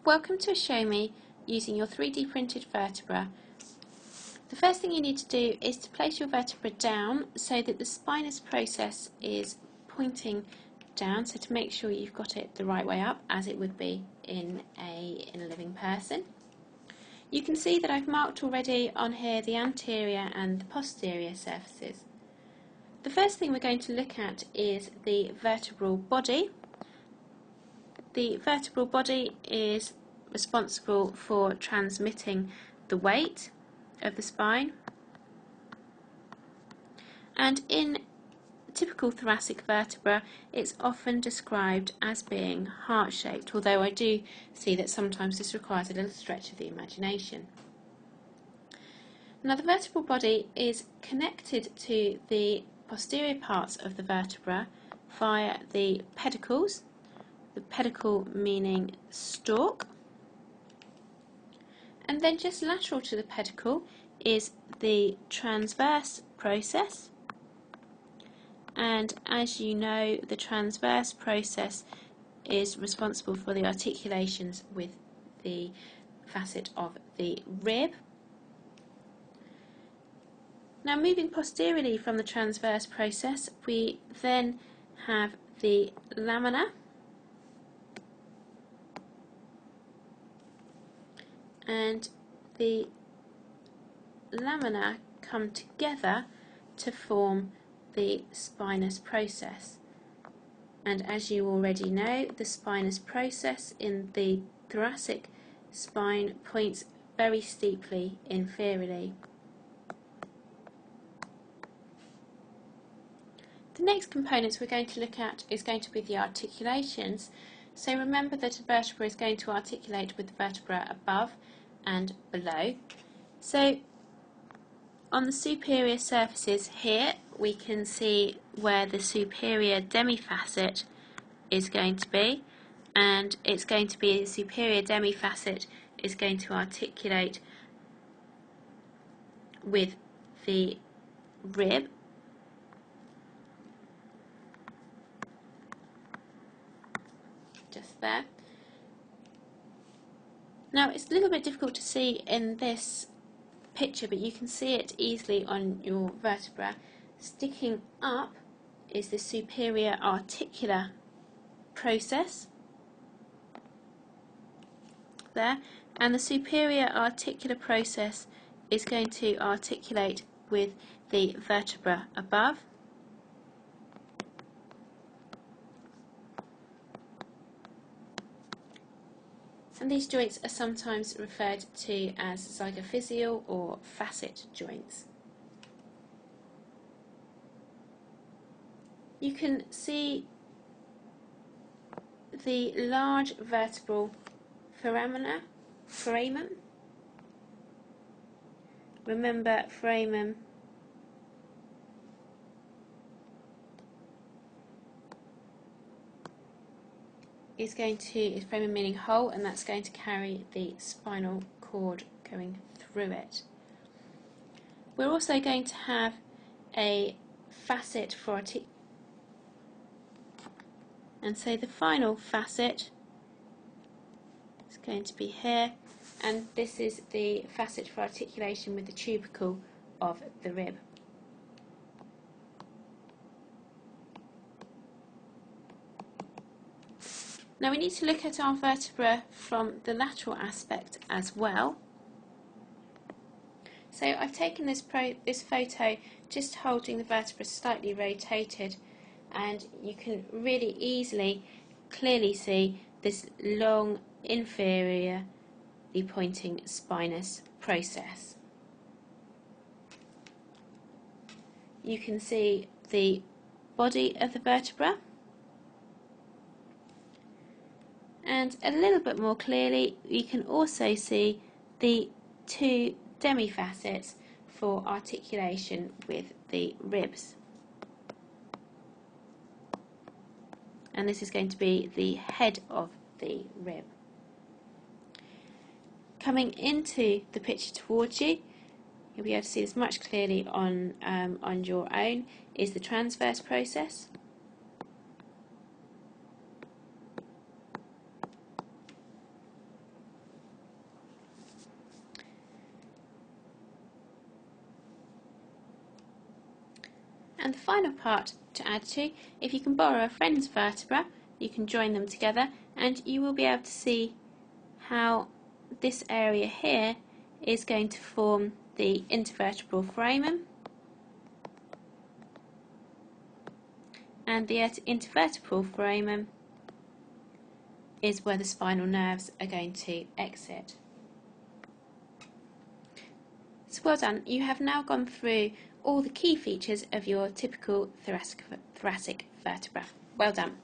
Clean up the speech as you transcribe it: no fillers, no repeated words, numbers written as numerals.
Welcome to a Show Me using your 3D printed vertebra. The first thing you need to do is to place your vertebra down so that the spinous process is pointing down, so to make sure you've got it the right way up as it would be in a living person. You can see that I've marked already on here the anterior and the posterior surfaces. The first thing we're going to look at is the vertebral body. The vertebral body is responsible for transmitting the weight of the spine, and in typical thoracic vertebra it's often described as being heart-shaped, although I do see that sometimes this requires a little stretch of the imagination. Now the vertebral body is connected to the posterior parts of the vertebra via the pedicles. The pedicle meaning stalk, and then just lateral to the pedicle is the transverse process, and as you know, the transverse process is responsible for the articulations with the facet of the rib. Now moving posteriorly from the transverse process, we then have the lamina, and the lamina come together to form the spinous process. And as you already know, the spinous process in the thoracic spine points very steeply inferiorly. The next components we're going to look at is going to be the articulations. So remember that a vertebra is going to articulate with the vertebra above and below. So on the superior surfaces here we can see where the superior demifacet is going to be, and it's going to be the superior demifacet is going to articulate with the rib, just there. Now it's a little bit difficult to see in this picture, but you can see it easily on your vertebra. Sticking up is the superior articular process there, and the superior articular process is going to articulate with the vertebra above. And these joints are sometimes referred to as zygaphysial or facet joints. You can see the large vertebral foramen. Remember, foramen is foramen meaning hole, and that's going to carry the spinal cord going through it. We're also going to have a facet for articulation, and so the final facet is going to be here, and this is the facet for articulation with the tubercle of the rib. Now we need to look at our vertebra from the lateral aspect as well. So I've taken this photo just holding the vertebra slightly rotated, and you can really clearly see this long inferiorly pointing spinous process. You can see the body of the vertebra, and a little bit more clearly you can also see the two demifacets for articulation with the ribs. And this is going to be the head of the rib. Coming into the picture towards you, you'll be able to see this much clearly on your own, is the transverse process. And the final part to add to, if you can borrow a friend's vertebra, you can join them together and you will be able to see how this area here is going to form the intervertebral foramen, and the intervertebral foramen is where the spinal nerves are going to exit. So well done, you have now gone through all the key features of your typical thoracic vertebra. Well done.